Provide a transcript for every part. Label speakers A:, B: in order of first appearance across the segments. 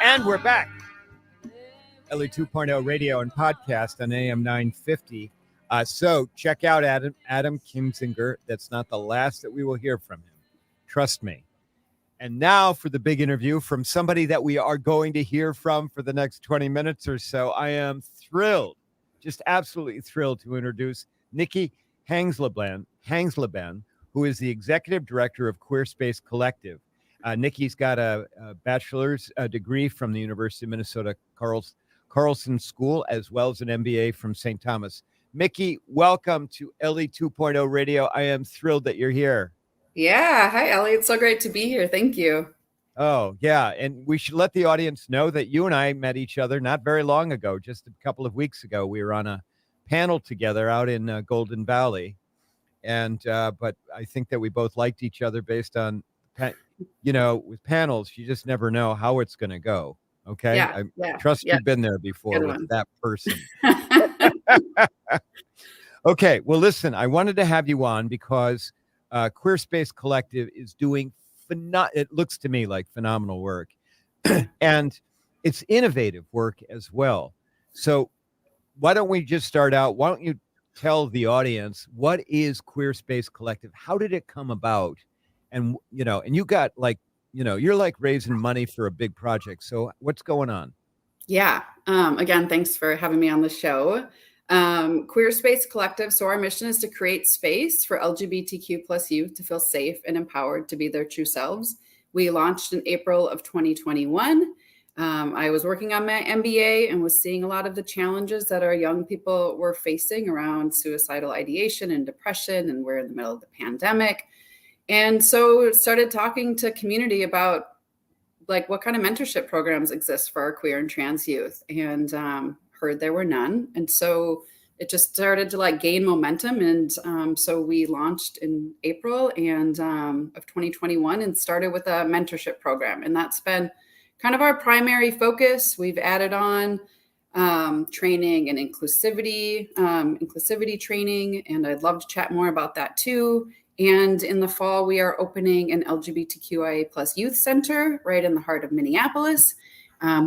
A: And we're back. Ellie 2.0 radio and podcast on AM 950. So check out Adam Kinzinger. That's not the last that we will hear from him. Trust me. And now for the big interview from somebody that we are going to hear from for the next 20 minutes or so. I am thrilled, just absolutely thrilled to introduce Nikki Hangsleben, who is the executive director of Queer Space Collective. Nikki's got a bachelor's degree from the University of Minnesota Carlson School, as well as an MBA from St. Thomas. Mickey, welcome to Ellie 2.0 Radio. I am thrilled that you're here.
B: Yeah. Hi, Ellie. It's so great to be here. Thank you.
A: Oh, yeah. And we should let the audience know that you and I met each other not very long ago, just a couple of weeks ago. We were on a panel together out in Golden Valley. And but I think that we both liked each other based on, with panels, you just never know how it's going to go. Okay.
B: Yeah,
A: I trust you've been there before
B: Good
A: with
B: one.
A: that person. Okay. Well, listen, I wanted to have you on because Queer Space Collective is doing, it looks to me like phenomenal work. And it's innovative work as well. So why don't we just start out? Why don't you tell the audience, what is Queer Space Collective? How did it come about? And, and you got you're like raising money for a big project. So what's going on?
B: Yeah. Again, thanks for having me on the show. Queer Space Collective. So our mission is to create space for LGBTQ plus youth to feel safe and empowered to be their true selves. We launched in April of 2021. I was working on my MBA and was seeing a lot of the challenges that our young people were facing around suicidal ideation and depression, and we're in the middle of the pandemic. And so started talking to community about what kind of mentorship programs exist for our queer and trans youth, and heard there were none. And so it just started to gain momentum. And so we launched in April of 2021 and started with a mentorship program. And that's been kind of our primary focus. We've added on training and inclusivity training, and I'd love to chat more about that too. And in the fall, we are opening an LGBTQIA plus youth center right in the heart of Minneapolis.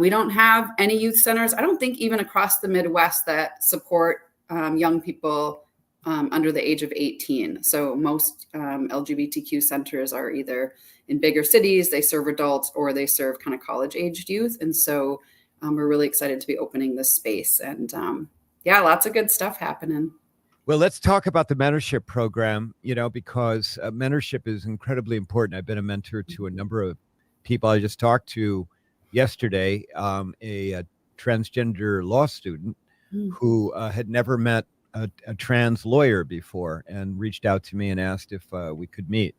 B: We don't have any youth centers, I don't think even across the Midwest, that support young people under the age of 18. So most LGBTQ centers are either in bigger cities, they serve adults, or they serve kind of college-aged youth. And so we're really excited to be opening this space. And lots of good stuff happening.
A: Well, let's talk about the mentorship program, because mentorship is incredibly important. I've been a mentor to a number of people. I just talked to yesterday a transgender law student who had never met a trans lawyer before and reached out to me and asked if we could meet.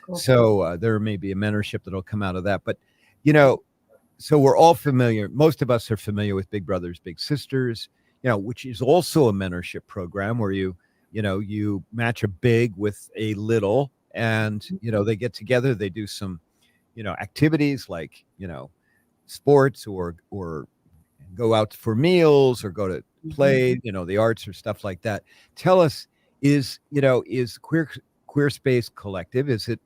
A: Cool. So there may be a mentorship that'll come out of that. But, so we're all familiar. Most of us are familiar with Big Brothers, Big Sisters, which is also a mentorship program where you match a big with a little, and, they get together, they do some, activities like, sports or go out for meals or go to play, the arts or stuff like that. Tell us, is Queer Space Collective, is it,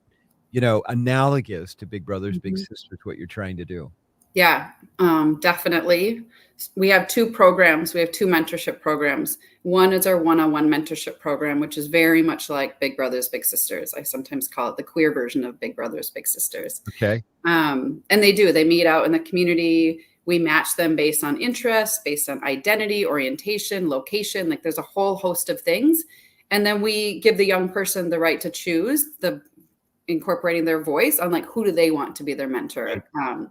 A: analogous to Big Brothers, Big Sisters, what you're trying to do?
B: Yeah, definitely. We have two programs. We have two mentorship programs. One is our one-on-one mentorship program, which is very much like Big Brothers, Big Sisters. I sometimes call it the queer version of Big Brothers, Big Sisters.
A: Okay.
B: And they meet out in the community. We match them based on interests, based on identity, orientation, location. There's a whole host of things. And then we give the young person the right to choose, incorporating their voice on who do they want to be their mentor.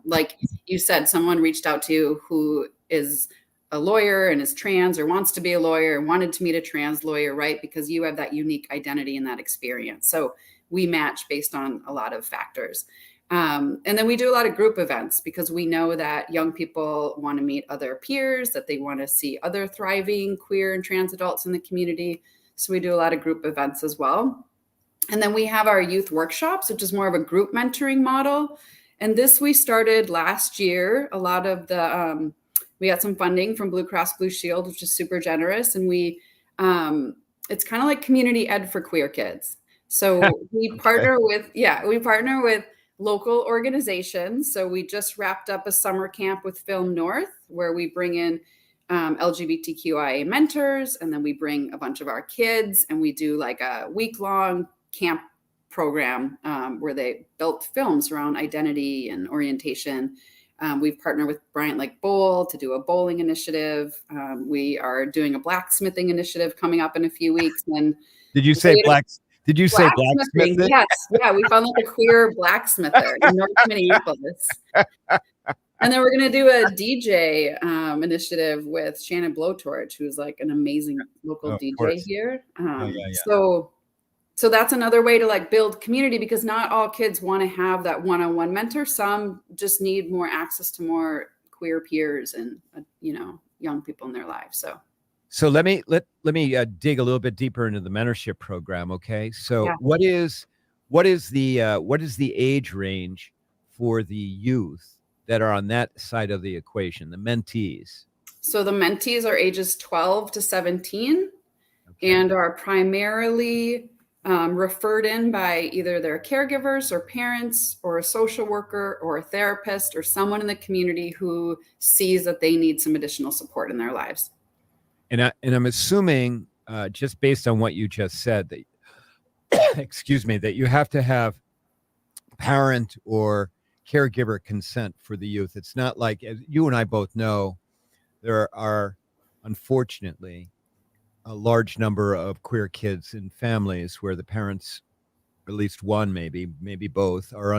B: Like you said, someone reached out to you who is a lawyer and is trans or wants to be a lawyer and wanted to meet a trans lawyer, right? Because you have that unique identity and that experience. So we match based on a lot of factors. And then we do a lot of group events because we know that young people want to meet other peers, that they want to see other thriving queer and trans adults in the community. So we do a lot of group events as well. And then we have our youth workshops, which is more of a group mentoring model. And this we started last year. A lot of the, we got some funding from Blue Cross Blue Shield, which is super generous. And it's kind of like community ed for queer kids. So we partner with local organizations. So we just wrapped up a summer camp with Film North where we bring in LGBTQIA mentors, and then we bring a bunch of our kids, and we do like a week-long camp program where they built films around identity and orientation. We've partnered with Bryant Lake Bowl to do a bowling initiative. We are doing a blacksmithing initiative coming up in a few weeks. And
A: Did you say Did you say blacksmithing?
B: Yes. Yeah, we found like a queer blacksmither in North Minneapolis. And then we're going to do a DJ initiative with Shannon Blowtorch, who's like an amazing local DJ here. So that's another way to like build community, because not all kids want to have that one-on-one mentor. Some just need more access to more queer peers and, young people in their lives. So
A: let me dig a little bit deeper into the mentorship program. Okay. So what is the age range for the youth that are on that side of the equation, the mentees?
B: So the mentees are ages 12 to 17 and are primarily referred in by either their caregivers or parents or a social worker or a therapist or someone in the community who sees that they need some additional support in their lives.
A: And I'm assuming, just based on what you just said, that excuse me, that you have to have parent or caregiver consent for the youth. It's not like, as you and I both know, there are unfortunately a large number of queer kids in families where the parents, at least one, maybe both, are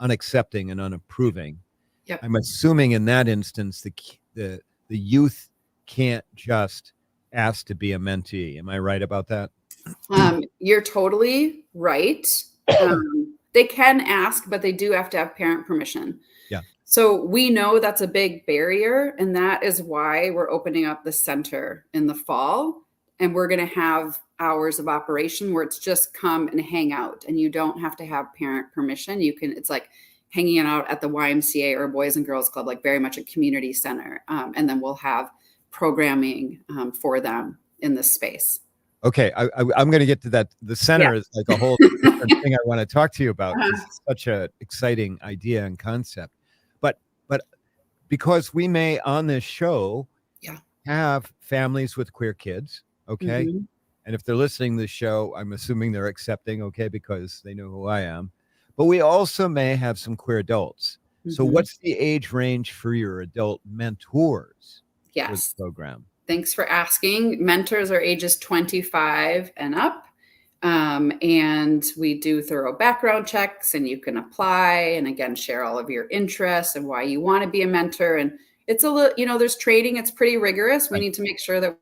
A: unaccepting and unapproving.
B: Yep.
A: I'm assuming in that instance, the youth can't just ask to be a mentee. Am I right about that?
B: You're totally right. They can ask, but they do have to have parent permission.
A: Yeah.
B: So we know that's a big barrier, and that is why we're opening up the center in the fall. And we're going to have hours of operation where it's just come and hang out, and you don't have to have parent permission. It's like hanging out at the YMCA or Boys and Girls Club, like very much a community center. And then we'll have programming for them in this space.
A: Okay, I'm going to get to that. The center is like a whole different thing I want to talk to you about. It's such an exciting idea and concept. But because we may on this show have families with queer kids, okay? Mm-hmm. And if they're listening to the show, I'm assuming they're accepting, okay, because they know who I am. But we also may have some queer adults. Mm-hmm. So what's the age range for your adult mentors for the program?
B: Thanks for asking. Mentors are ages 25 and up. And we do thorough background checks, and you can apply and again, share all of your interests and why you want to be a mentor. And it's a little, there's training. It's pretty rigorous. We need to make sure that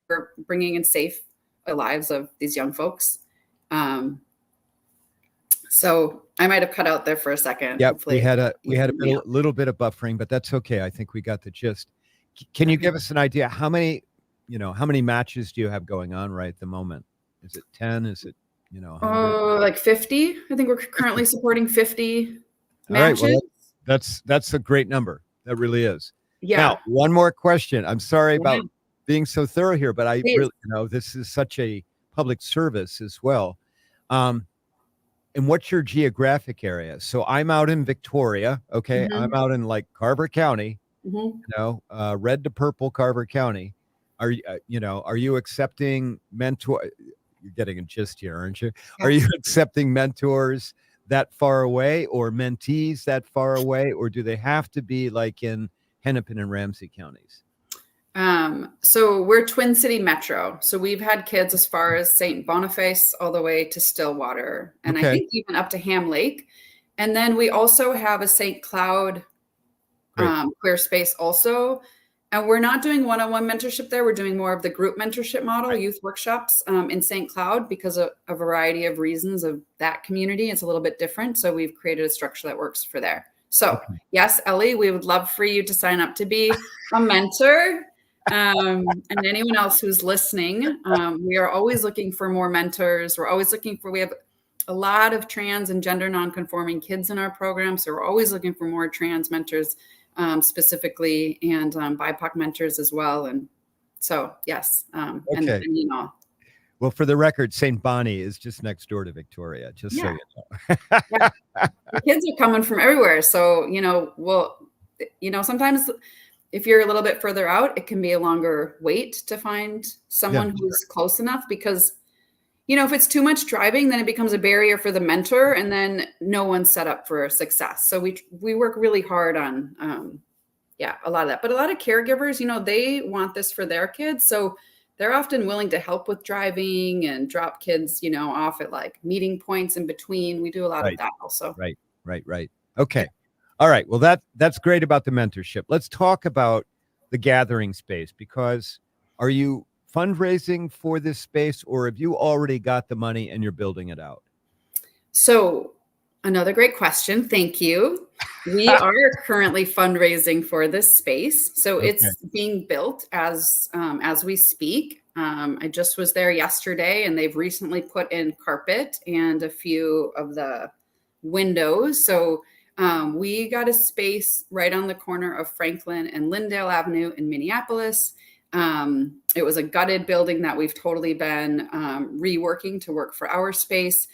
B: we're bringing in safe lives of these young folks. So I might have cut out there for a second.
A: Yeah, we had a little bit of buffering, but that's okay. I think we got the gist. Can you give us an idea how many matches do you have going on right at the moment? Is it 10? Is it,
B: like 50? I think we're currently supporting 50 matches.
A: All right, well, that's a great number. That really is.
B: Yeah.
A: Now, one more question. I'm sorry about being so thorough here, but I really, this is such a public service as well. And what's your geographic area? So I'm out in Victoria. Okay. Mm-hmm. I'm out in like Carver County, red to purple Carver County. Are you accepting mentor? You're getting a gist here, aren't you? Yeah. Are you accepting mentors that far away or mentees that far away? Or do they have to be like in Hennepin and Ramsey counties?
B: So we're Twin City Metro. So we've had kids as far as St. Boniface all the way to Stillwater, and I think even up to Ham Lake. And then we also have a St. Cloud queer space also. And we're not doing one-on-one mentorship there. We're doing more of the group mentorship model, youth workshops in St. Cloud, because of a variety of reasons of that community. It's a little bit different. So we've created a structure that works for there. So yes, Ellie, we would love for you to sign up to be a mentor. And anyone else who's listening, we are always looking for more mentors. We have a lot of trans and gender nonconforming kids in our program. So we're always looking for more trans mentors specifically, and BIPOC mentors as well. And so, yes.
A: Well, for the record, St. Bonnie is just next door to Victoria, just so
B: Yeah.
A: you know.
B: Yeah. The kids are coming from everywhere. So, sometimes if you're a little bit further out, it can be a longer wait to find
A: Yeah,
B: someone who's close enough because, if it's too much driving, then it becomes a barrier for the mentor and then no one's set up for success. So we work really hard on, a lot of that. But a lot of caregivers, they want this for their kids. So they're often willing to help with driving and drop kids, off at like meeting points in between. We do a lot of
A: right,
B: that also.
A: right. Okay. All right. Well, that's great about the mentorship. Let's talk about the gathering space, because are you fundraising for this space, or have you already got the money and you're building it out?
B: So another great question. Thank you. We are currently fundraising for this space. So
A: Okay.
B: it's being built as we speak. I just was there yesterday and they've recently put in carpet and a few of the windows. So we got a space right on the corner of Franklin and Lyndale Avenue in Minneapolis. It was a gutted building that we've totally been reworking to work for our space.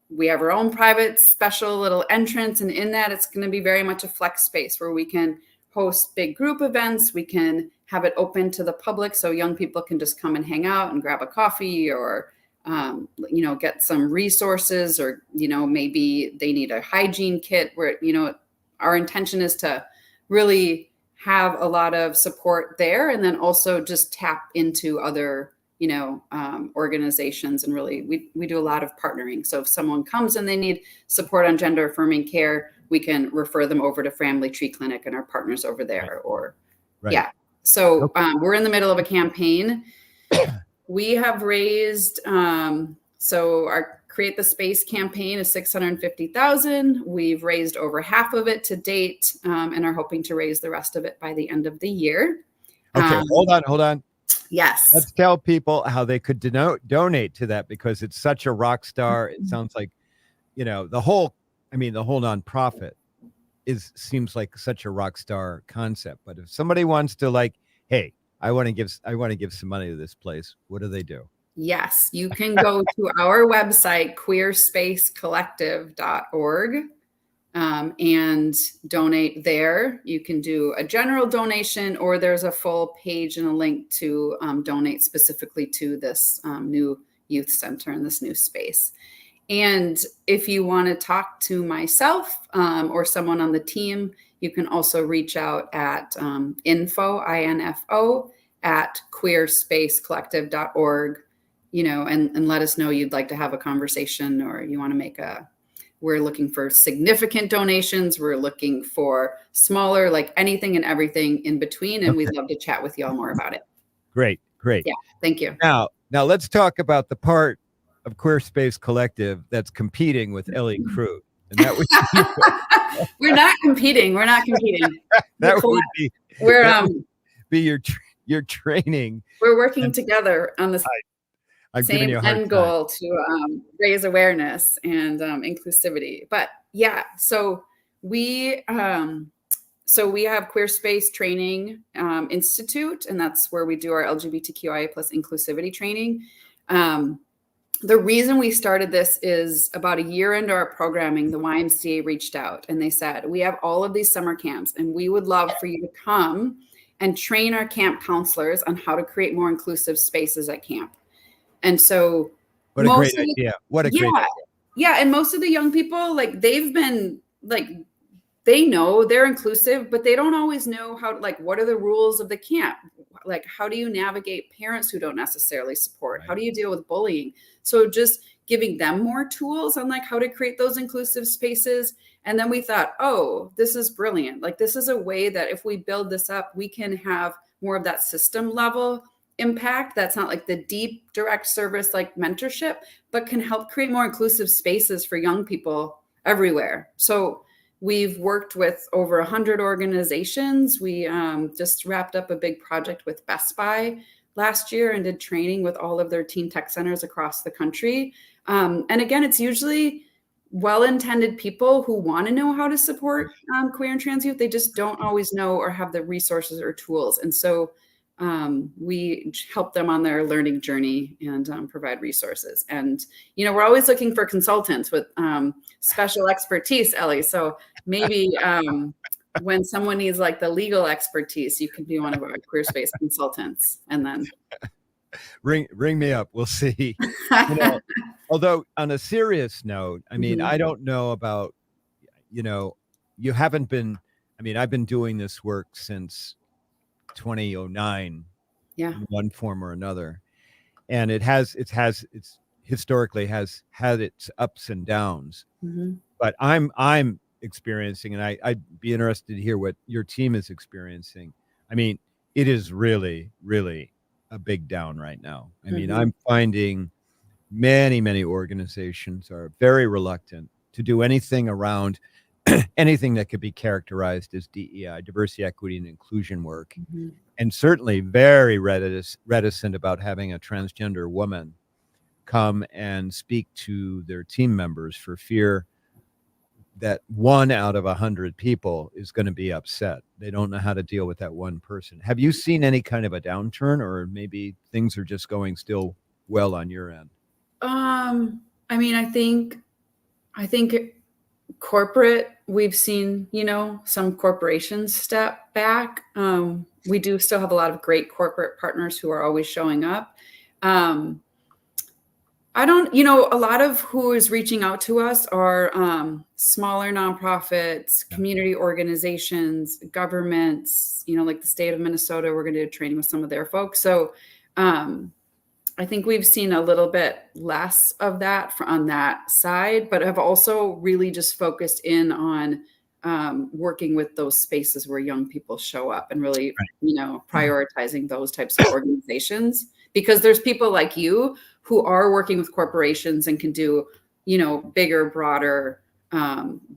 B: We have our own private special little entrance, and in that it's going to be very much a flex space where we can host big group events. We can have it open to the public so young people can just come and hang out and grab a coffee or get some resources, or maybe they need a hygiene kit where our intention is to really have a lot of support there, and then also just tap into other organizations. And really we do a lot of partnering. So if someone comes and they need support on gender affirming care, we can refer them over to Family Tree Clinic and our partners over there.
A: Right.
B: Yeah. So
A: Okay.
B: we're in the middle of a campaign. We have raised, so our Create the Space campaign is $650,000. We've raised over half of it to date, and are hoping to raise the rest of it by the end of the year.
A: Okay. Hold on.
B: Yes.
A: Let's tell people how they could donate to that, because it's such a rock star. It sounds like, the whole nonprofit seems like such a rock star concept. But if somebody wants to hey, I want to give some money to this place, what do they do?
B: Yes, you can go to our website, queerspacecollective.org, and donate there. You can do a general donation, or there's a full page and a link to donate specifically to this new youth center in this new space. And if you want to talk to myself or someone on the team, you can also reach out at info at queerspacecollective.org, and let us know you'd like to have a conversation, or you want to we're looking for significant donations. We're looking for smaller, like anything and everything in between. And we'd love to chat with you all more about it.
A: Great.
B: Yeah. Thank you.
A: Now let's talk about the part of Queer Space Collective that's competing with Ellie Crew. And that would
B: We're not competing.
A: that would be your training.
B: We're working together on the
A: same
B: end goal to raise awareness and inclusivity. But yeah, so we have Queer Space Training Institute, and that's where we do our LGBTQIA plus inclusivity training. The reason we started this is about a year into our programming, the YMCA reached out and they said, we have all of these summer camps and we would love for you to come and train our camp counselors on how to create more inclusive spaces at camp. And so
A: what a great idea.
B: Yeah. And most of the young people, they've been they know they're inclusive, but they don't always know how, what are the rules of the camp? How do you navigate parents who don't necessarily support? Right. How do you deal with bullying? So just giving them more tools on how to create those inclusive spaces. And then we thought, oh, this is brilliant. This is a way that if we build this up, we can have more of that system level impact. That's not the deep direct service, mentorship, but can help create more inclusive spaces for young people everywhere. So we've worked with over 100 organizations. We just wrapped up a big project with Best Buy last year and did training with all of their teen tech centers across the country. And again, it's usually well-intended people who want to know how to support queer and trans youth. They just don't always know or have the resources or tools. And so we help them on their learning journey and provide resources. And, we're always looking for consultants with special expertise, Ellie. So maybe when someone needs like the legal expertise, you can be one of our queer space consultants. And then
A: ring me up. We'll see. Although on a serious note, I mean, I don't know about, you haven't been, I've been doing this work since 2009 in one form or another. And it's historically has had its ups and downs. But I'm experiencing, and I'd be interested to hear what your team is experiencing. It is really, really a big down right now. I'm finding many organizations are very reluctant to do anything around anything that could be characterized as DEI, diversity, equity, and inclusion work, and certainly very reticent about having a transgender woman come and speak to their team members for fear that 1 out of 100 people is going to be upset. They don't know how to deal with that one person. Have you seen any kind of a downturn, or maybe things are just going still well on your end?
B: I think corporate, we've seen, some corporations step back. We do still have a lot of great corporate partners who are always showing up. A lot of who is reaching out to us are smaller nonprofits, community organizations, governments, like the state of Minnesota. We're going to do training with some of their folks. So I think we've seen a little bit less of that on that side, but have also really just focused in on working with those spaces where young people show up and really, prioritizing those types of organizations, because there's people like you who are working with corporations and can do, bigger, broader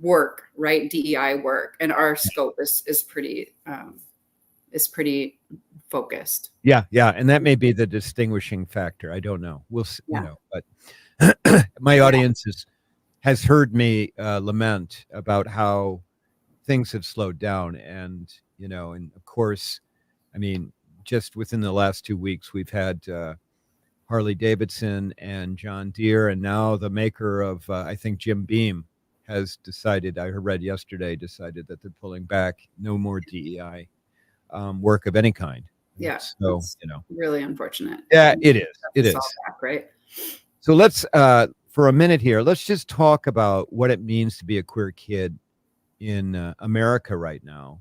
B: work, right? DEI work. And our scope is pretty focused.
A: Yeah. And that may be the distinguishing factor. I don't know. We'll see, but my audience has heard me lament about how things have slowed down. And, and of course, just within the last 2 weeks, we've had Harley Davidson and John Deere, and now the maker of, I think Jim Beam has decided, I read yesterday, decided that they're pulling back, no more DEI work of any kind.
B: Yeah.
A: So,
B: really unfortunate.
A: Yeah, it is. It is.
B: Back, right.
A: So let's, for a minute here, let's just talk about what it means to be a queer kid in America right now,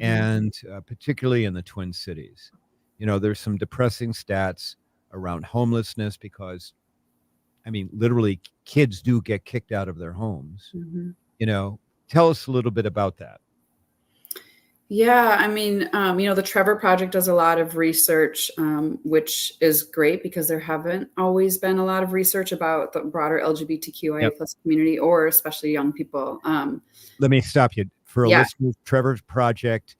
A: and particularly in the Twin Cities. There's some depressing stats around homelessness because, literally kids do get kicked out of their homes. Tell us a little bit about that.
B: Yeah, the Trevor Project does a lot of research, which is great because there haven't always been a lot of research about the broader LGBTQIA plus community, or especially young people.
A: Let me stop you. For a listener, Trevor's Project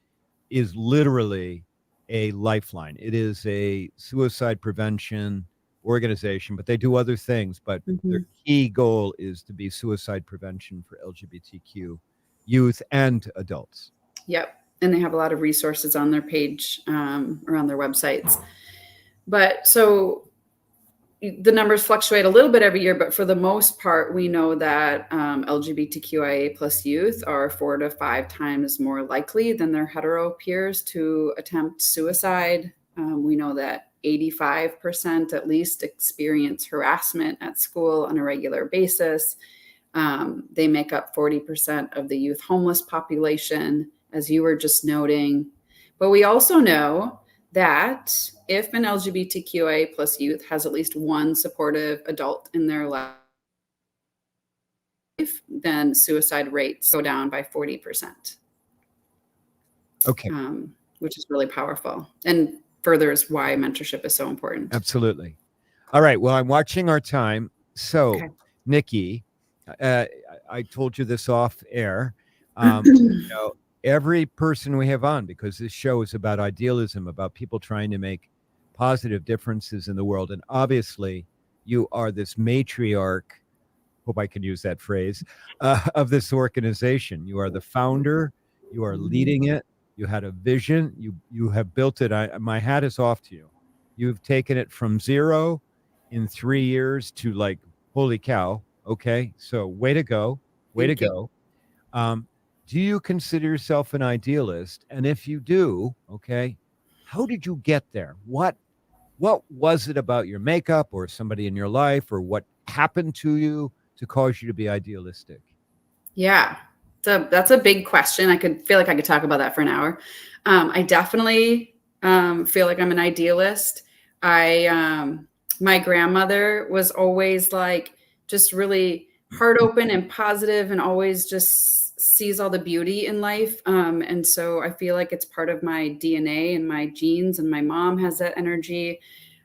A: is literally a lifeline. It is a suicide prevention organization, but they do other things. But their key goal is to be suicide prevention for LGBTQ youth and adults.
B: Yep. And they have a lot of resources on their page or on their websites. But so the numbers fluctuate a little bit every year, but for the most part, we know that LGBTQIA plus youth are 4 to 5 times more likely than their hetero peers to attempt suicide. We know that 85% at least experience harassment at school on a regular basis. They make up 40% of the youth homeless population, as you were just noting. But we also know that if an LGBTQIA plus youth has at least one supportive adult in their life, then suicide rates go down by 40%.
A: Okay.
B: Which is really powerful and furthers why mentorship is so important.
A: Absolutely. All right. Well, I'm watching our time. So, Nikki, I told you this off air. Every person we have on, because this show is about idealism, about people trying to make positive differences in the world. And obviously, you are this matriarch, hope I can use that phrase, of this organization. You are the founder, you are leading it. You had a vision. You have built it. My hat is off to you. You've taken it from zero in 3 years to like, holy cow. Okay, so way to go, way to
B: Thank you.
A: go. Um, do you consider yourself an idealist? And if you do, okay, how did you get there? What was it about your makeup or somebody in your life or what happened to you to cause you to be idealistic?
B: Yeah, that's a big question. I could feel like I could talk about that for an hour. I definitely feel like I'm an idealist. I My grandmother was always like just really heart open and positive, and always just sees all the beauty in life. And so I feel like it's part of my DNA and my genes, and my mom has that energy.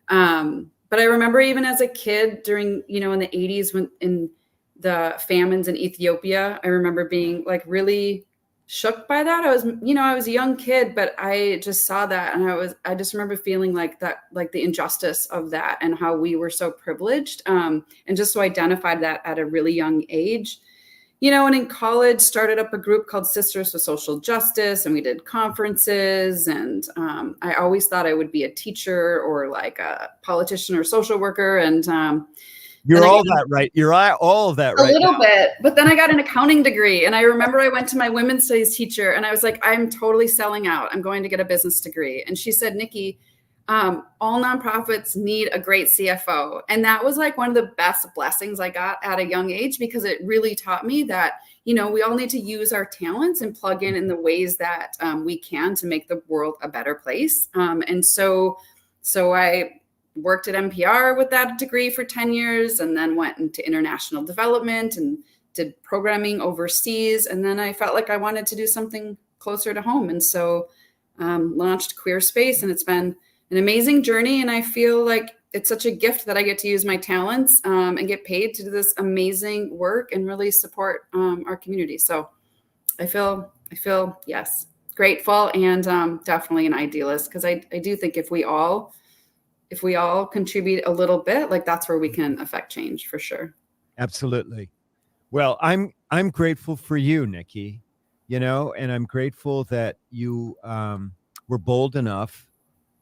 B: But I remember even as a kid during, in the 80s, when in the famines in Ethiopia, I remember being like really shook by that. I was a young kid, but I just saw that, and I just remember feeling like that, like the injustice of that, and how we were so privileged. And just so identified that at a really young age. And in college, started up a group called Sisters for Social Justice, and we did conferences. And I always thought I would be a teacher or like a politician or social worker. And then
A: You're
B: I
A: all
B: got
A: that right. You're all of that
B: a
A: right
B: little
A: now.
B: bit, but then I got an accounting degree. And I remember I went to my women's studies teacher, and I was like, I'm totally selling out. I'm going to get a business degree. And she said, Nikki, all nonprofits need a great CFO. And that was like one of the best blessings I got at a young age, because it really taught me that, we all need to use our talents and plug in the ways that we can to make the world a better place. And so I worked at NPR with that degree for 10 years, and then went into international development and did programming overseas. And then I felt like I wanted to do something closer to home. And so launched Queer Space, and it's been an amazing journey. And I feel like it's such a gift that I get to use my talents and get paid to do this amazing work and really support our community. So I feel, yes, grateful, and definitely an idealist, because I do think if we all contribute a little bit, like that's where we can affect change for sure.
A: Absolutely. Well, I'm grateful for you, Nikki. And I'm grateful that you were bold enough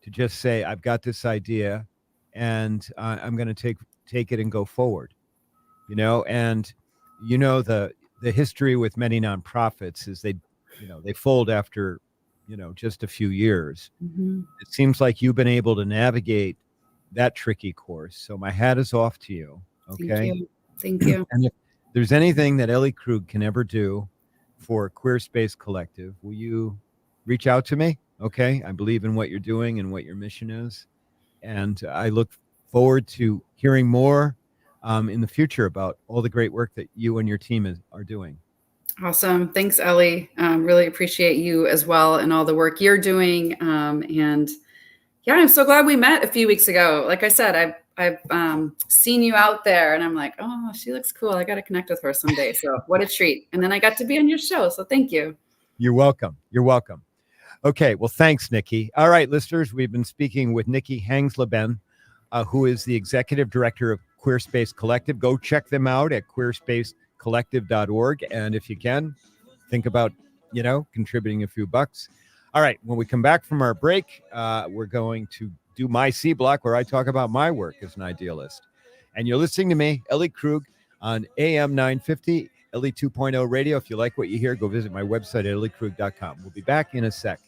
A: to just say, "I've got this idea, and I'm going to take it and go forward." And the history with many nonprofits is they fold after just a few years.
B: Mhm.
A: It seems like you've been able to navigate that tricky course. So my hat is off to you.
B: Thank
A: Okay.
B: you. Thank you.
A: And if there's anything that Ellie Krug can ever do for Queer Space Collective, will you reach out to me? Okay. I believe in what you're doing and what your mission is. And I look forward to hearing more in the future about all the great work that you and your team are doing.
B: Awesome. Thanks, Ellie. Really appreciate you as well and all the work you're doing. And yeah, I'm so glad we met a few weeks ago. Like I said, I've seen you out there, and I'm like, oh, she looks cool. I got to connect with her someday. So what a treat. And then I got to be on your show. So thank you.
A: You're welcome. You're welcome. Okay. Well, thanks, Nikki. All right, listeners, we've been speaking with Nikki Hangsleben, who is the executive director of Queer Space Collective. Go check them out at queerspacecollective.org. And if you can, think about, contributing a few bucks. All right. When we come back from our break, we're going to do my C block, where I talk about my work as an idealist. And you're listening to me, Ellie Krug, on AM 950, Ellie 2.0 radio. If you like what you hear, go visit my website at elliekrug.com. We'll be back in a sec.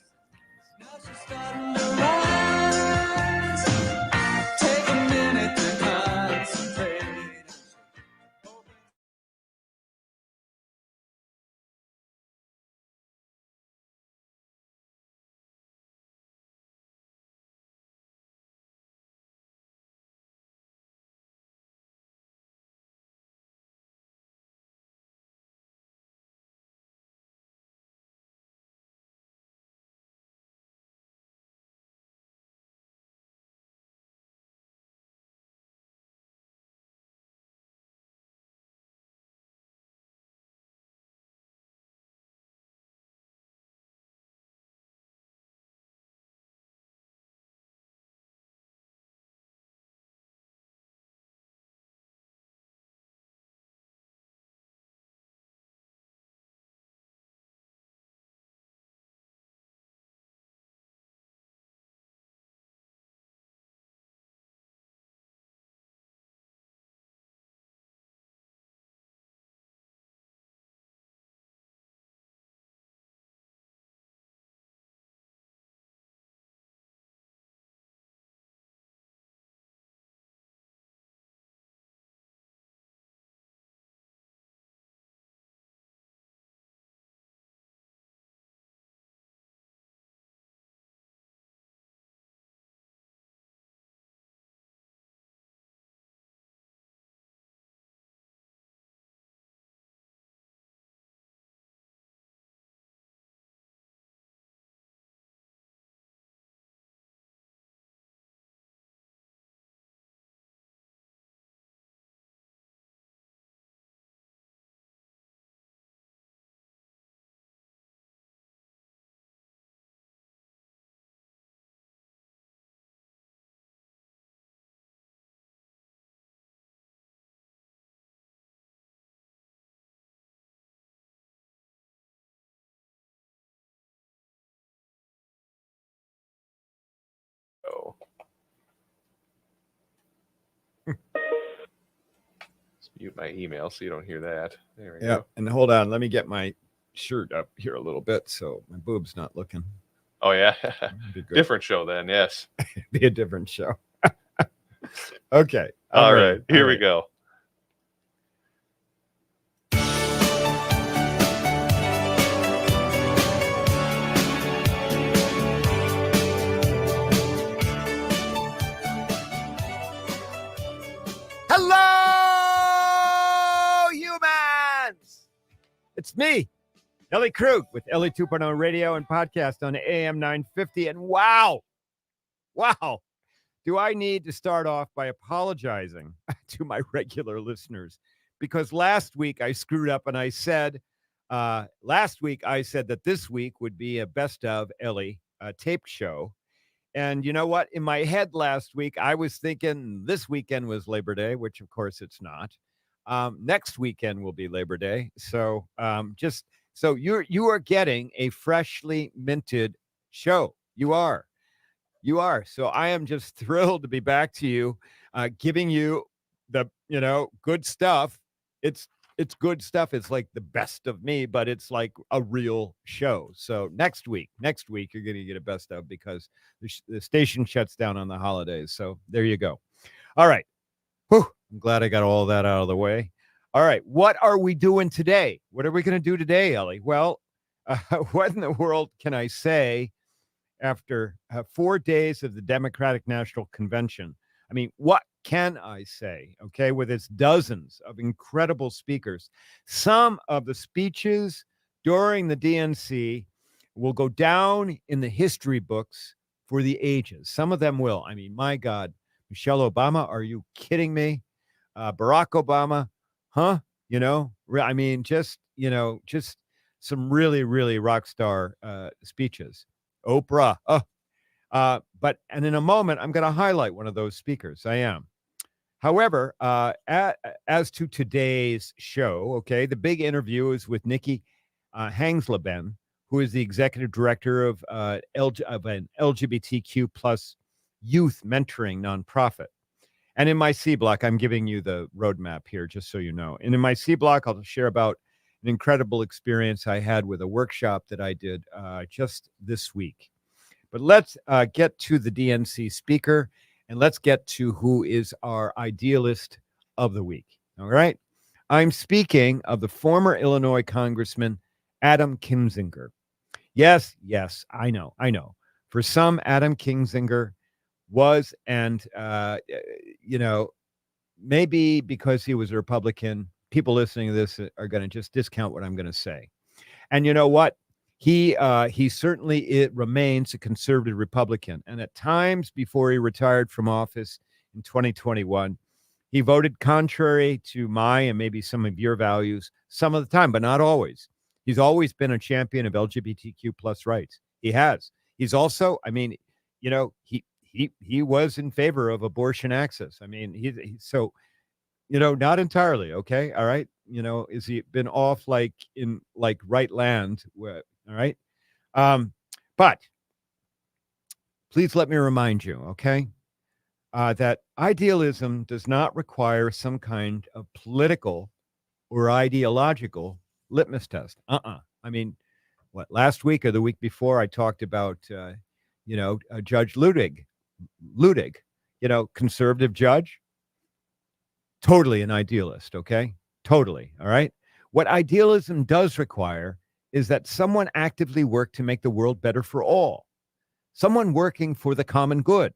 C: mute my email so you don't hear that. There we
A: Yeah.
C: go.
A: And hold on. Let me get my shirt up here a little bit so my boob's not looking.
C: Oh, yeah.
A: That'd be good.
C: Different show then, yes.
A: Be a different show. Okay.
C: All
A: ready.
C: right, here we go.
A: Hello, humans! It's me, Ellie Krug, with Ellie 2.0 radio and podcast on AM 950. And wow, do I need to start off by apologizing to my regular listeners, because last week I screwed up and I said, that this week would be a best of Ellie taped show. And you know what? In my head last week, I was thinking this weekend was Labor Day, which of course it's not. Next weekend will be Labor Day. So you are getting a freshly minted show. You are. So I am just thrilled to be back to you, giving you the, good stuff. It's good stuff. It's like the best of me, but it's like a real show. So next week, you're going to get a best of, because the station shuts down on the holidays. So there you go. All right. Whew, I'm glad I got all that out of the way. All right. What are we doing today? What are we going to do today, Ellie? Well, what in the world can I say after 4 days of the Democratic National Convention? I mean, what can I say? Okay, with its dozens of incredible speakers. Some of the speeches during the DNC will go down in the history books for the ages. Some of them will. I mean, my God, Michelle Obama, are you kidding me? Barack Obama, huh? I mean, just some really, really rock star speeches. Oprah. But in a moment, I'm going to highlight one of those speakers. I am. However, as to today's show, okay, the big interview is with Nikki Hangsleben, who is the executive director of an LGBTQ plus youth mentoring nonprofit. And in my C block, I'm giving you the roadmap here, just so you know. And in my C block, I'll share about an incredible experience I had with a workshop that I did just this week. But let's get to the DNC speaker, and let's get to who is our idealist of the week. All right. I'm speaking of the former Illinois Congressman, Adam Kinzinger. Yes, I know. For some, Adam Kinzinger was, and, maybe because he was a Republican, people listening to this are going to just discount what I'm going to say. And you know what? He certainly remains a conservative Republican. And at times before he retired from office in 2021, he voted contrary to my and maybe some of your values some of the time, but not always. He's always been a champion of LGBTQ plus rights. He has. He's also, I mean, he was in favor of abortion access. I mean, so, not entirely. Okay. All right. Is he been off like in like right land? All right. But please let me remind you, okay, that idealism does not require some kind of political or ideological litmus test. I mean, last week or the week before, I talked about, Judge Ludig, conservative judge, totally an idealist. Okay. Totally. All right. What idealism does require is that someone actively work to make the world better for all, someone working for the common good.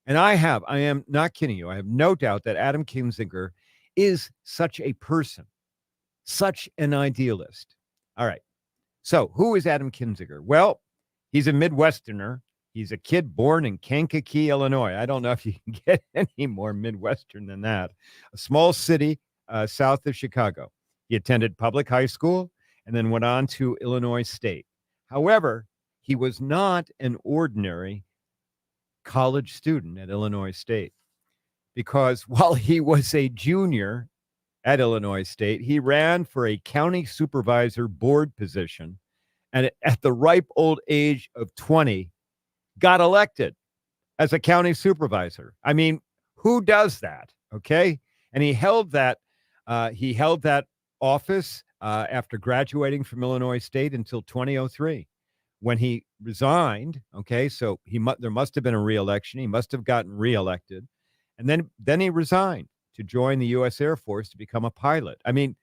A: And I am not kidding you. I have no doubt that Adam Kinzinger is such a person, such an idealist. All right. So who is Adam Kinzinger? Well, he's a Midwesterner. He's a kid born in Kankakee, Illinois. I don't know if you can get any more Midwestern than that. A small city south of Chicago. He attended public high school and then went on to Illinois State. However, he was not an ordinary college student at Illinois State, because while he was a junior at Illinois State, he ran for a county supervisor board position, and at the ripe old age of 20, got elected as a county supervisor. I mean, who does that? Okay. And he held that He held that office after graduating from Illinois State until 2003, when he resigned. Okay, so there must have been a re-election. He must have gotten re-elected, and then he resigned to join the U.S. Air Force to become a pilot. I mean,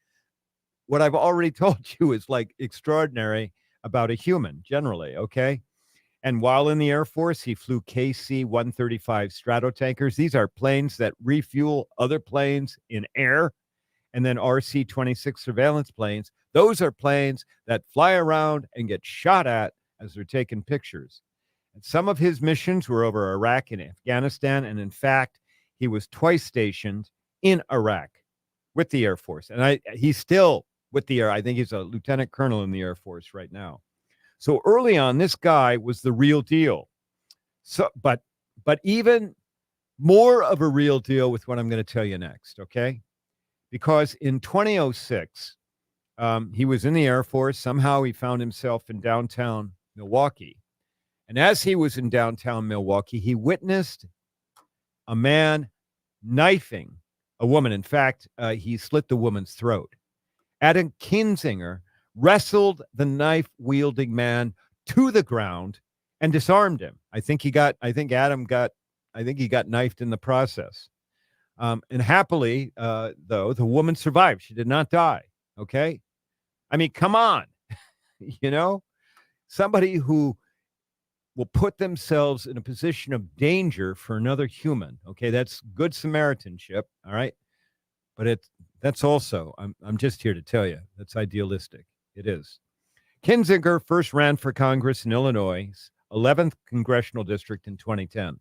A: what I've already told you is like extraordinary about a human generally. Okay. And while in the Air Force, he flew KC-135 Stratotankers. These are planes that refuel other planes in air, and then RC-26 surveillance planes. Those are planes that fly around and get shot at as they're taking pictures. And some of his missions were over Iraq and Afghanistan, and in fact, he was twice stationed in Iraq with the Air Force. And he's still with the Air. I think he's a lieutenant colonel in the Air Force right now. So early on, this guy was the real deal. So, but even more of a real deal with what I'm going to tell you next, okay? Because in 2006, he was in the Air Force. Somehow he found himself in downtown Milwaukee. And as he was in downtown Milwaukee, he witnessed a man knifing a woman. In fact, he slit the woman's throat. Adam Kinzinger wrestled the knife-wielding man to the ground and disarmed him. I think he got knifed in the process. And happily, though, the woman survived. She did not die. Okay? I mean, come on. Somebody who will put themselves in a position of danger for another human. Okay? That's good Samaritanship. All right? But that's also, I'm just here to tell you, that's idealistic. It is. Kinzinger first ran for Congress in Illinois' 11th congressional district in 2010.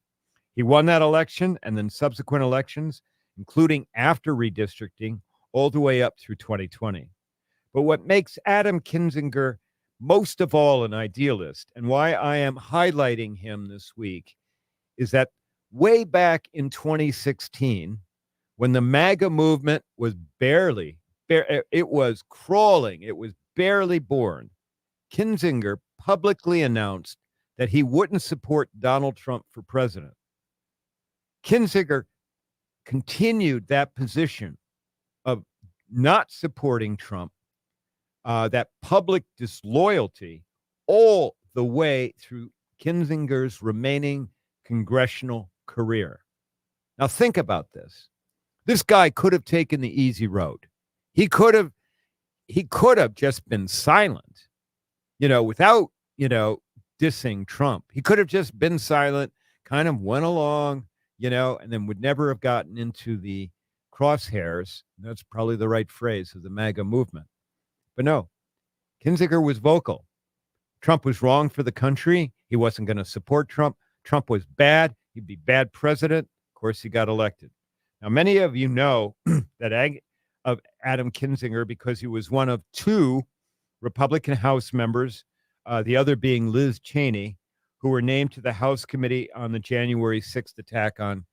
A: He won that election and then subsequent elections, including after redistricting, all the way up through 2020. But what makes Adam Kinzinger most of all an idealist, and why I am highlighting him this week, is that way back in 2016, when the MAGA movement was it was crawling, it was barely born, Kinzinger publicly announced that he wouldn't support Donald Trump for president. Kinzinger continued that position of not supporting Trump, that public disloyalty, all the way through Kinzinger's remaining congressional career. Now think about this. This guy could have taken the easy road. He could have just been silent, without, dissing Trump. He could have just been silent, kind of went along, and then would never have gotten into the crosshairs. That's probably the right phrase, of the MAGA movement. But no, Kinzinger was vocal. Trump was wrong for the country. He wasn't going to support Trump. Trump was bad. He'd be bad president. Of course, he got elected. Now, many of you know that of Adam Kinzinger because he was one of two Republican House members, the other being Liz Cheney, who were named to the House Committee on the January 6th attack on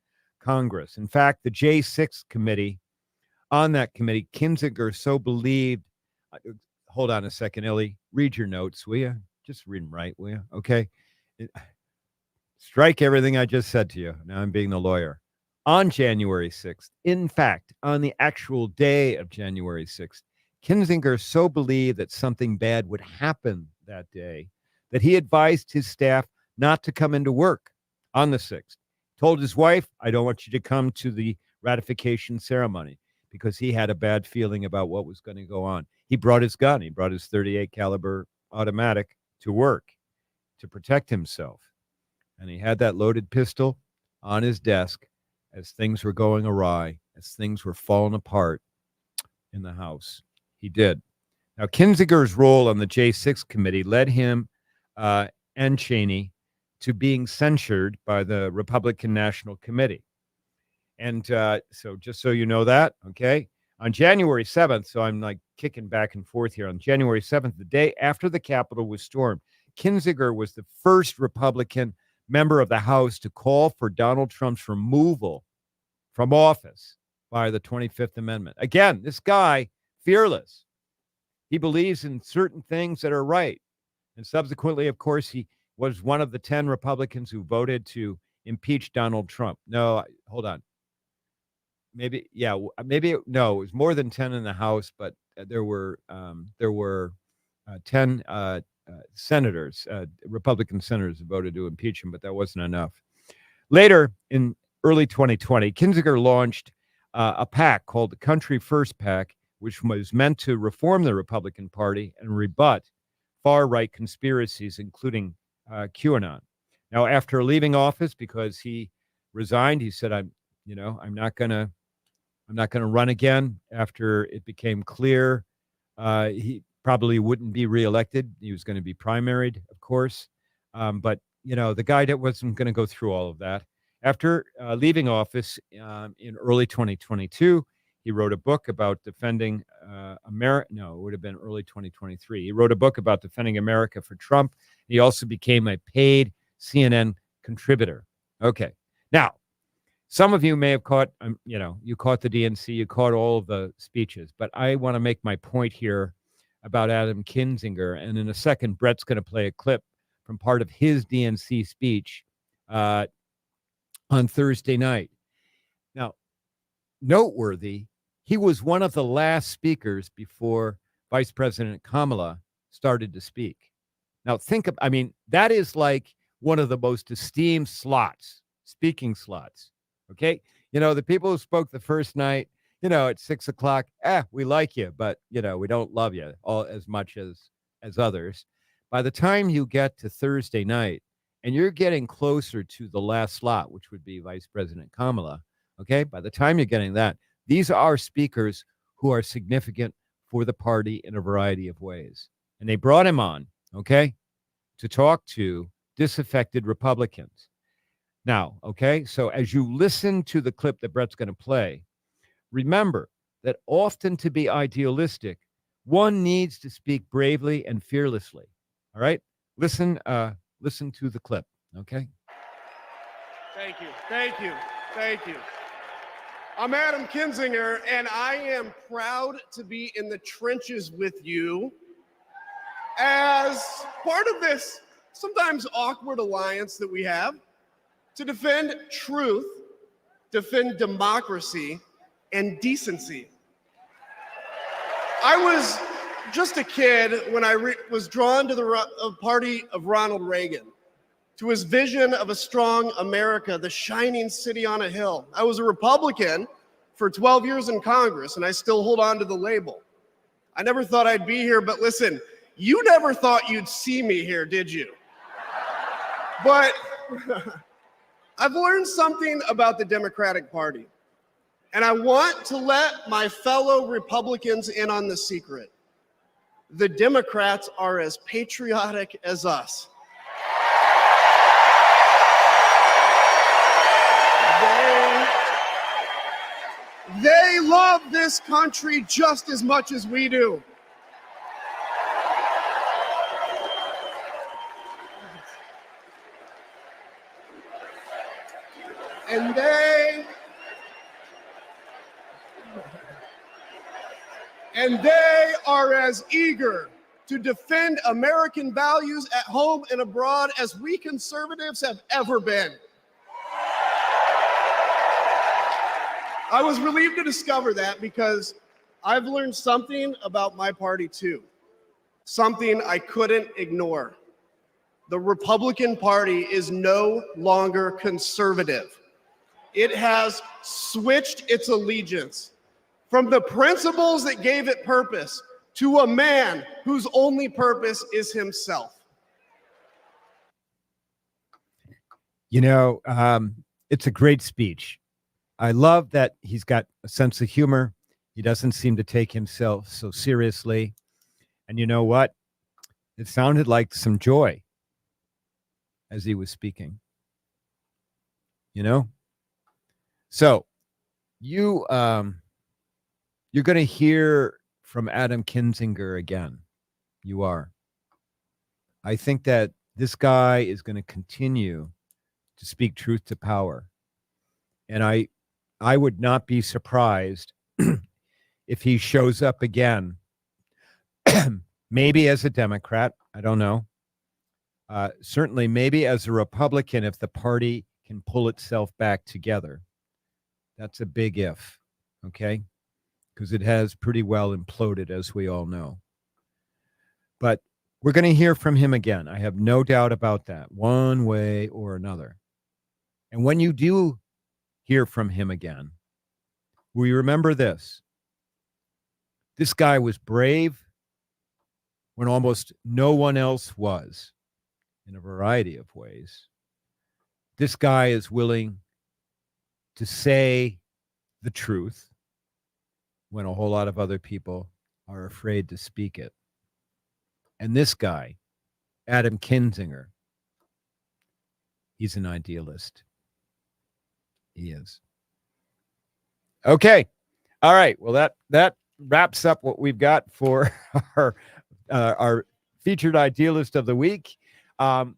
A: Congress. In fact, the J6 committee, on that committee, Kinzinger so believed. Hold on a second, Ellie. Read your notes, will you? Just read them right, will you? Okay. Strike everything I just said to you. Now I'm being the lawyer. On January 6th, in fact, on the actual day of January 6th, Kinzinger so believed that something bad would happen that day that he advised his staff not to come into work on the 6th. Told his wife, I don't want you to come to the ratification ceremony, because he had a bad feeling about what was going to go on. He brought his gun. He brought his .38 caliber automatic to work to protect himself. And he had that loaded pistol on his desk as things were going awry, as things were falling apart in the House. He did. Now, Kinzinger's role on the J6 committee led him and Cheney to being censured by the Republican National Committee. And so just so you know that, okay, on January 7th, so I'm like kicking back and forth here, on January 7th, the day after the Capitol was stormed, Kinzinger was the first Republican member of the House to call for Donald Trump's removal from office by the 25th Amendment. Again, this guy, fearless. He believes in certain things that are right. And subsequently, of course, he was one of the 10 Republicans who voted to impeach Donald Trump. No, hold on. no, it was more than 10 in the House, but there were 10 senators, Republican senators who voted to impeach him, but that wasn't enough. Later in early 2020, Kinzinger launched a PAC called the Country First PAC, which was meant to reform the Republican Party and rebut far-right conspiracies, including QAnon. Now, after leaving office, because he resigned, he said, I'm not gonna run again. After it became clear he probably wouldn't be reelected, he was going to be primaried, of course. But the guy that wasn't going to go through all of that. After leaving office in early 2022, he wrote a book about defending America. No, it would have been early 2023. He wrote a book about defending America for Trump. He also became a paid CNN contributor. Okay. Now, some of you may have caught, you caught the DNC, you caught all of the speeches, but I want to make my point here about Adam Kinzinger. And in a second, Brett's going to play a clip from part of his DNC speech on Thursday night. Now, noteworthy, he was one of the last speakers before Vice President Kamala started to speak. Now, that is like one of the most esteemed speaking slots. Okay. The people who spoke the first night, at 6 o'clock, we like you, but, we don't love you all as much as others. By the time you get to Thursday night and you're getting closer to the last slot, which would be Vice President Kamala. Okay. By the time you're getting that, these are speakers who are significant for the party in a variety of ways. And they brought him on, okay, to talk to disaffected Republicans. Now, okay, so as you listen to the clip that Brett's going to play, remember that often to be idealistic, one needs to speak bravely and fearlessly. All right? Listen to the clip, okay?
D: Thank you. I'm Adam Kinzinger, and I am proud to be in the trenches with you as part of this sometimes awkward alliance that we have to defend truth, defend democracy, and decency. I was just a kid when I was drawn to the party of Ronald Reagan, to his vision of a strong America, the shining city on a hill. I was a Republican for 12 years in Congress, and I still hold on to the label. I never thought I'd be here, but listen, you never thought you'd see me here, did you? But I've learned something about the Democratic Party, and I want to let my fellow Republicans in on the secret. The Democrats are as patriotic as us. They love this country just as much as we do. And they are as eager to defend American values at home and abroad as we conservatives have ever been. I was relieved to discover that because I've learned something about my party too, something I couldn't ignore. The Republican Party is no longer conservative. It has switched its allegiance from the principles that gave it purpose to a man whose only purpose is himself.
A: It's a great speech. I love that he's got a sense of humor. He doesn't seem to take himself so seriously. And you know what? It sounded like some joy as he was speaking. So you're going to hear from Adam Kinzinger again. You are. I think that this guy is going to continue to speak truth to power. And I would not be surprised if he shows up again, maybe as a Democrat. I don't know. Certainly, maybe as a Republican if the party can pull itself back together. That's a big if. okay? Because it has pretty well imploded, as we all know. But we're going to hear from him again. I have no doubt about that, one way or another. And when you do hear from him again, we remember this. This guy was brave when almost no one else was, in a variety of ways. This guy is willing to say the truth when a whole lot of other people are afraid to speak it. And this guy, Adam Kinzinger, he's an idealist. He is. Okay. All right. Well, that wraps up what we've got for our featured idealist of the week. When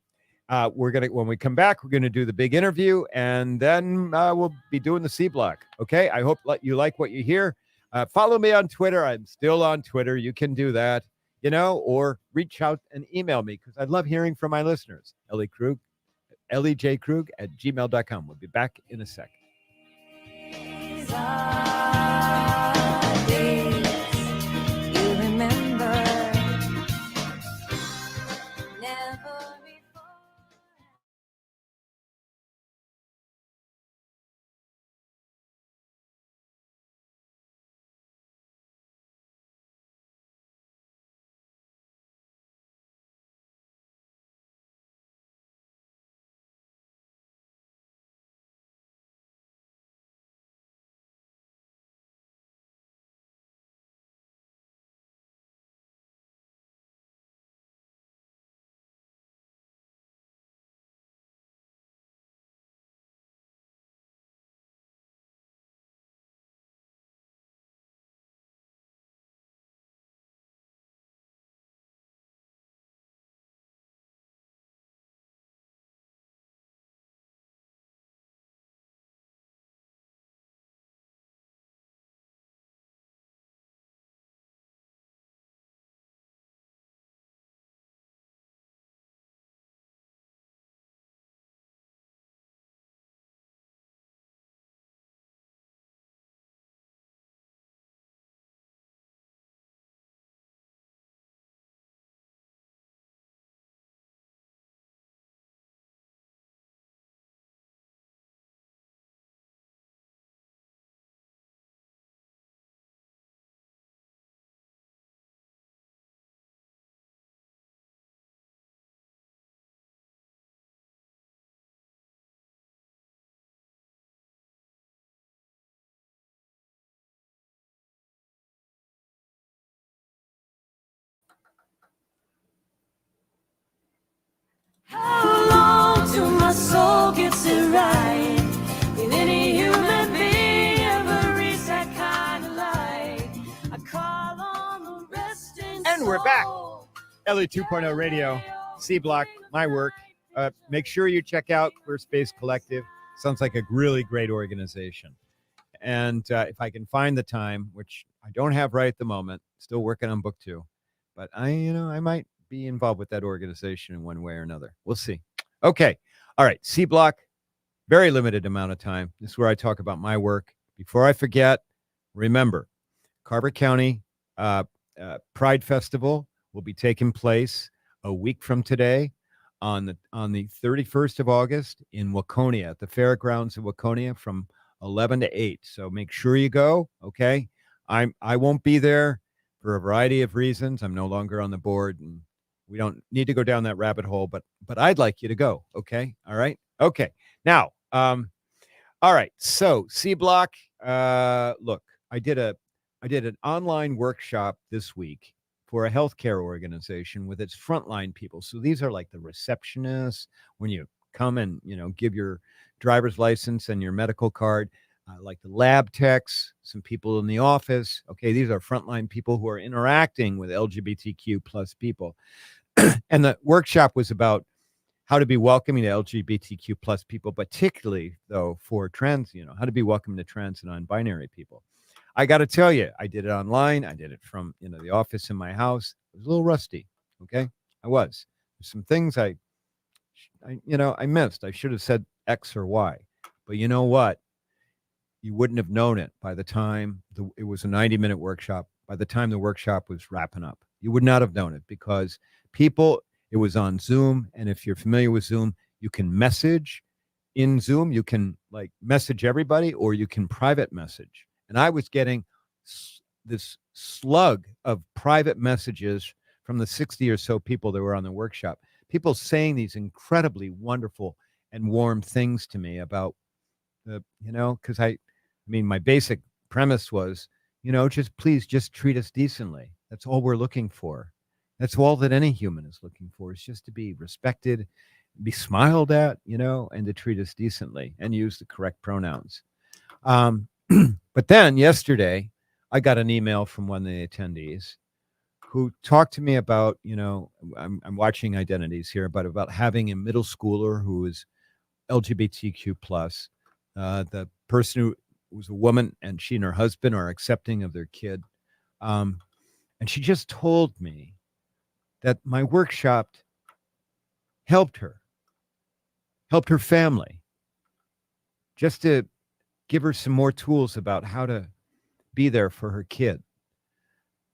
A: we come back, we're gonna do the big interview, and then we'll be doing the C block. Okay. I hope you like what you hear. Follow me on Twitter. I'm still on Twitter. You can do that, or reach out and email me because I love hearing from my listeners. LEJKrug@gmail.com. We'll be back in a sec.
E: How long till my soul gets it right? Will any human being ever reach that kind of light? I call on the resting
A: And we're back.
E: soul.
A: Ellie 2.0 Radio, C Block, my work. Make sure you check out Queer Space Collective. Sounds like a really great organization. And if I can find the time, which I don't have right at the moment, still working on book 2, but I might be involved with that organization in one way or another. We'll see. Okay. All right. C Block, very limited amount of time. This is where I talk about my work. Before I forget, remember, Carver County Pride Festival will be taking place a week from today on the 31st of August in Waconia, at the fairgrounds of Waconia from 11 to 8. So make sure you go. Okay. I won't be there for a variety of reasons. I'm no longer on the board, and we don't need to go down that rabbit hole, but I'd like you to go. Okay. All right. Okay. Now, all right. So C Block, look, I did an online workshop this week for a healthcare organization with its frontline people. So these are like the receptionists when you come and, give your driver's license and your medical card, like the lab techs, some people in the office. Okay. These are frontline people who are interacting with LGBTQ plus people. And the workshop was about how to be welcoming to LGBTQ plus people, particularly though for trans, how to be welcoming to trans and non-binary people. I got to tell you, I did it online. I did it from, the office in my house. It was a little rusty. Okay. I was. There's some things I missed. I should have said X or Y, but you know what? you wouldn't have known it by the time it was a 90-minute workshop. By the time the workshop was wrapping up, you would not have known it because it was on Zoom. And if you're familiar with Zoom, you can message in Zoom. You can like message everybody or you can private message. And I was getting this slug of private messages from the 60 or so people that were on the workshop, people saying these incredibly wonderful and warm things to me about because I mean, my basic premise was, please just treat us decently. That's all we're looking for. That's all that any human is looking for, is just to be respected, be smiled at, and to treat us decently and use the correct pronouns. But then yesterday, I got an email from one of the attendees who talked to me about, I'm watching identities here, but about having a middle schooler who is LGBTQ plus. The person who was a woman, and she and her husband are accepting of their kid. And she just told me that my workshop helped her family, just to give her some more tools about how to be there for her kid.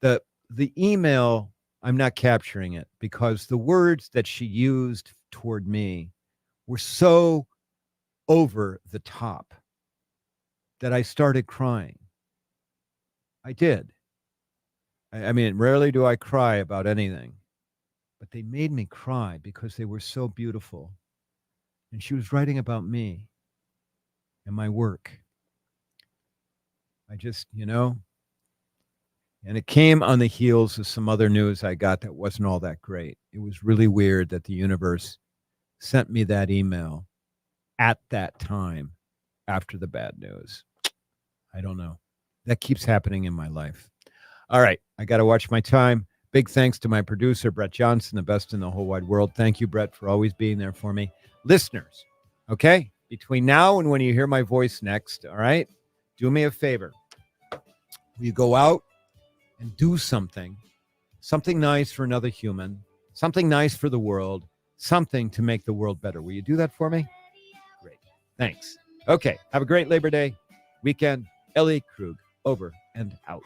A: The email, I'm not capturing it because the words that she used toward me were so over the top that I started crying. I did. I mean, rarely do I cry about anything, but they made me cry because they were so beautiful. And she was writing about me and my work. I just, and it came on the heels of some other news I got that wasn't all that great. It was really weird that the universe sent me that email at that time after the bad news. I don't know. That keeps happening in my life. All right. I got to watch my time. Big thanks to my producer, Brett Johnson, the best in the whole wide world. Thank you, Brett, for always being there for me. Listeners, okay, between now and when you hear my voice next, all right, do me a favor. Will you go out and do something nice for another human, something nice for the world, something to make the world better? Will you do that for me? Great. Thanks. Okay. Have a great Labor Day weekend. Ellie Krug, over and out.